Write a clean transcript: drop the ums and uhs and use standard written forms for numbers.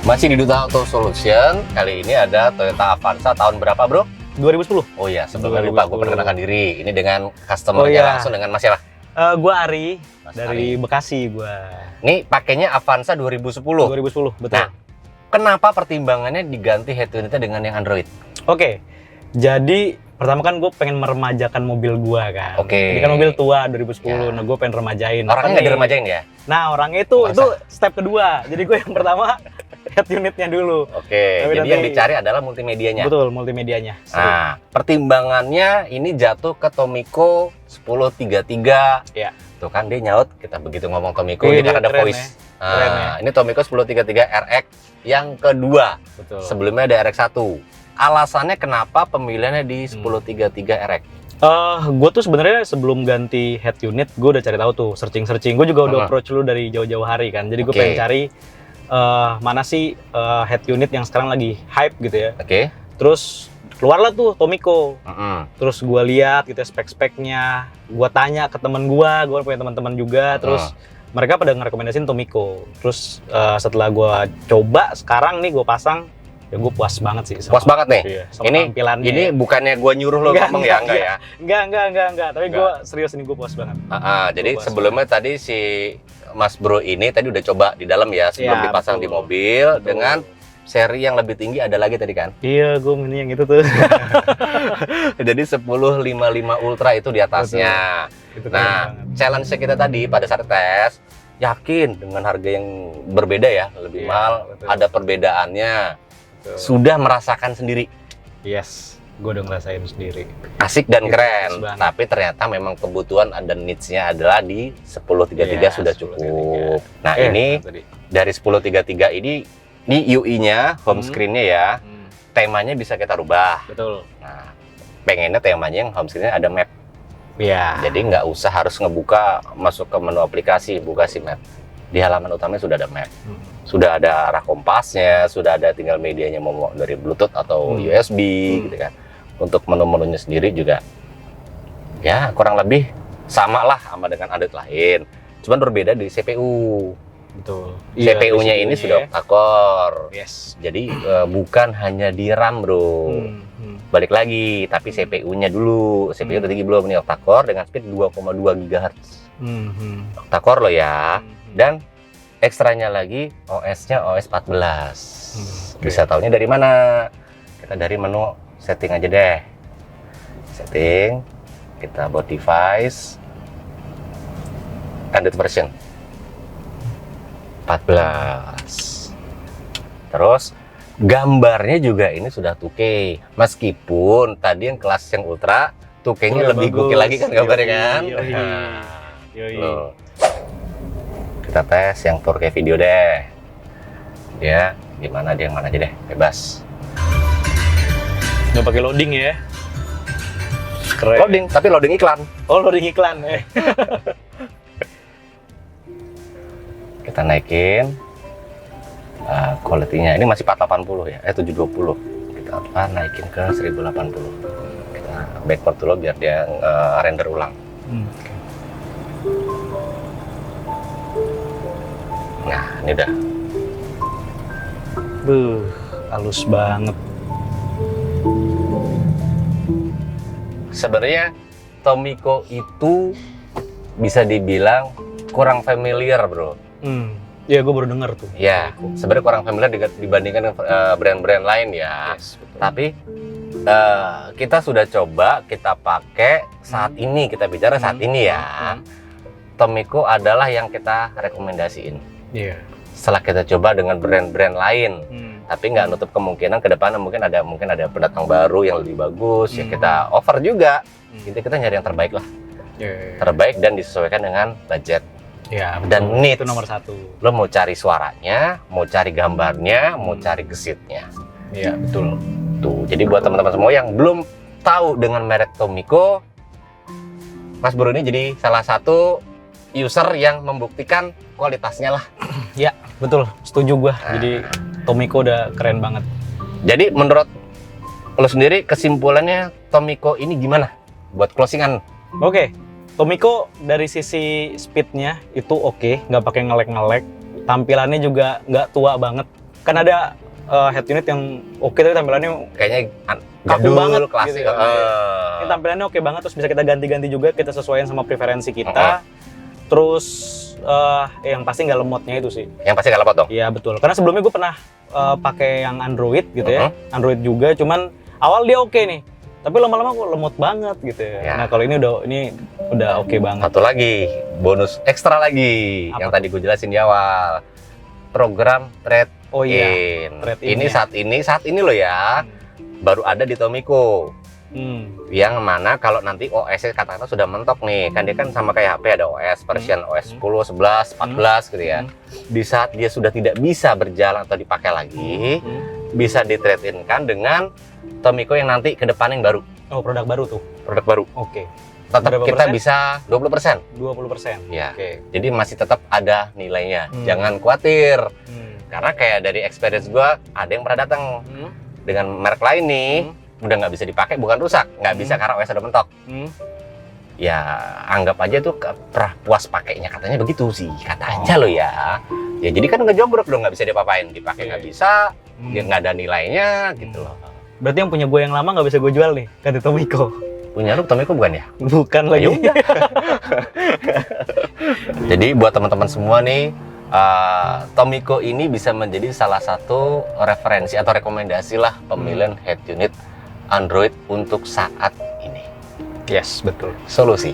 Masih di Duta Auto Solution, kali ini ada Toyota Avanza tahun berapa bro? 2010. Oh iya, sebelumnya lupa gue perkenalkan diri. Ini dengan customer langsung dengan Mas siapa? Gue Ari, Mas dari Ari. Bekasi gue. Ini pakainya Avanza 2010. 2010, betul. Nah, kenapa pertimbangannya diganti head unitnya dengan yang Android? Oke, jadi pertama kan gue pengen meremajakan mobil gue kan. Oke. Ini kan mobil tua 2010, Ya. nah gue pengen remajain. Orangnya nggak Nih. diremajain ya? Nah orangnya itu Masa? step kedua. Jadi gue yang pertama head unitnya dulu. Oke, Tapi jadi nanti- yang dicari adalah multimedianya. Betul, multimedianya. Nah, pertimbangannya ini jatuh ke Tomiko 1033. Ya. Tuh kan dia nyaut, kita begitu ngomong Tomiko, Iya, dia kan dia ada keren voice. ya. Keren ya. Ini Tomiko 1033 RX yang kedua. Betul. Sebelumnya ada RX1. Alasannya kenapa pemilihannya di 1033 RX? Gue tuh sebenarnya sebelum ganti head unit, gue udah cari tahu tuh, searching. Gue juga udah approach lu dari jauh-jauh hari kan. Jadi gue Oke. pengen cari mana sih head unit yang sekarang lagi hype gitu ya. Oke. Terus keluarlah tuh Tomiko. Mm-mm. Terus gue lihat gitu spek-speknya. Gue tanya ke temen gue punya teman-teman juga. Terus mereka pada ngerekomendasiin Tomiko. Terus setelah gue coba, sekarang nih gue pasang, ya gue puas banget sih. Puas banget nih. Iya, sama Ini tampilannya. Ini bukannya gua nyuruh lo ngomong ya, enggak ya? Enggak. Tapi Enggak. gue serius ini gue puas banget. Jadi Puas sebelumnya tadi si Mas Bro ini tadi udah coba di dalam ya sebelum Ya, dipasang betul. di mobil Betul. dengan seri yang lebih tinggi ada lagi tadi kan. Iya, gue ini yang itu tuh. Jadi 1055 Ultra itu di atasnya. Itu keren Nah, banget. challenge kita tadi pada saat tes, yakin dengan harga yang berbeda ya, lebih Iya, mahal, betul. ada perbedaannya. Betul. Sudah merasakan sendiri. Yes, gue udah ngerasain sendiri. Asik dan Itu keren, bagus banget. tapi ternyata memang kebutuhan dan needs-nya adalah di 1033 Iya, sudah 1033. cukup. Nah, ini tadi. dari 1033 ini UI-nya, home screen-nya ya, temanya bisa kita rubah. Betul. Nah, pengennya temanya yang home screen-nya ada map. Iya. Jadi nggak usah harus ngebuka, masuk ke menu aplikasi, buka si map. Di halaman utamanya sudah ada map. Sudah ada arah kompasnya, sudah ada tinggal medianya mau dari Bluetooth atau USB gitu kan. Untuk menu-menunya sendiri juga ya kurang lebih sama lah sama dengan Android lain. Cuman berbeda dari CPU. Betul. CPU-nya ini sudah octa-core. Yes. Jadi bukan hanya di RAM, Bro. Balik lagi, tapi CPU-nya dulu. CPU udah tinggi belum nih, octa-core dengan speed 2,2 GHz. Octa-core loh ya. Dan ekstranya lagi OS-nya OS 14. Bisa taunya dari mana? Kita dari menu setting aja deh. Setting, kita buat device, Android version 14. Terus gambarnya juga ini sudah 2K. Meskipun tadi yang kelas yang ultra 2K-nya Udah lebih bagus. gokil lagi kan gambarnya kan. Yoi. Nah, Yoi. loh. Kita tes yang 4K video deh. Dia gimana, dia yang mana aja deh, bebas. Nggak pakai loading ya? Keren. Loading, tapi loading iklan. Oh, loading iklan. Kita naikin quality-nya. Ini masih 480 ya, 720. Kita naikin ke 1080. Kita backward dulu biar dia render ulang. Nah, ini udah. Halus banget. Sebenarnya Tomiko itu bisa dibilang kurang familiar, Bro. Ya, gue baru denger tuh. Ya, sebenarnya kurang familiar dibandingkan dengan brand-brand lain ya. Yes, betul. Tapi kita sudah coba, kita pakai saat ini, kita bicara saat ini ya. Tomiko adalah yang kita rekomendasiin. Iya. Setelah kita coba dengan brand-brand lain, tapi nggak nutup kemungkinan ke depan mungkin ada pendatang baru yang lebih bagus, ya kita offer juga. Intinya kita nyari yang terbaik lah, terbaik dan disesuaikan dengan budget. Ya, Dan needs. itu nomor satu. Lo mau cari suaranya, mau cari gambarnya, mau cari gesitnya. Iya, betul. Tuh, jadi buat teman-teman semua yang belum tahu dengan merek Tomiko, Mas Bro ini jadi salah satu user yang membuktikan kualitasnya lah. Ya, betul. Setuju gua. Jadi Tomiko udah keren banget. Jadi menurut lo sendiri kesimpulannya Tomiko ini gimana buat closingan? Oke, Tomiko dari sisi speednya itu oke, nggak pakai ngelek-ngelek. Tampilannya juga nggak tua banget. kan ada head unit yang oke tapi tampilannya Kayaknya kaku jadul, banget klasik. gitu ya. Ini tampilannya oke banget, terus bisa kita ganti-ganti juga, kita sesuaiin sama preferensi kita. Terus yang pasti nggak lemotnya itu sih. Yang pasti nggak lemot dong. Iya betul. Karena sebelumnya gue pernah pakai yang Android gitu ya, Android juga. Cuman awal dia oke nih, tapi lama-lama kok lemot banget gitu ya. Ya. Nah kalau ini udah oke banget. Satu lagi, bonus ekstra lagi Apa? yang tadi gue jelasin di awal. Program trade Oh in. iya. Trade in Ini ya. saat ini loh ya, baru ada di Tomiko. Yang mana kalau nanti OS-nya katakanlah sudah mentok nih, kan dia kan sama kayak HP, ada OS version OS 10, 11, 14 gitu ya. Di saat dia sudah tidak bisa berjalan atau dipakai lagi, bisa di trade in kan dengan Tomiko yang nanti ke depan yang baru, Oh produk baru tuh. produk baru. Oke. Tetap Berapa kita persen? bisa 20%. 20%. Ya. Oke. Jadi masih tetap ada nilainya. Hmm. Jangan khawatir. Karena kayak dari experience gua, ada yang pernah datang dengan merek lain nih, udah nggak bisa dipakai, bukan rusak, nggak bisa karena OS udah mentok. Ya anggap aja tuh pernah puas pakainya, katanya begitu sih, katanya loh ya. Ya jadi kan ngejogrok dong, nggak bisa diapa-apain, dipakai nggak bisa, dia nggak ada nilainya gitu loh. Berarti yang punya gue yang lama nggak bisa gue jual nih, kan di Tomiko. Punya lu Tomiko bukan ya? Bukan lagi. Ya udah. Jadi buat teman-teman semua nih, Tomiko ini bisa menjadi salah satu referensi atau rekomendasi lah pemilihan head unit Android untuk saat ini. Yes, betul. Solusi.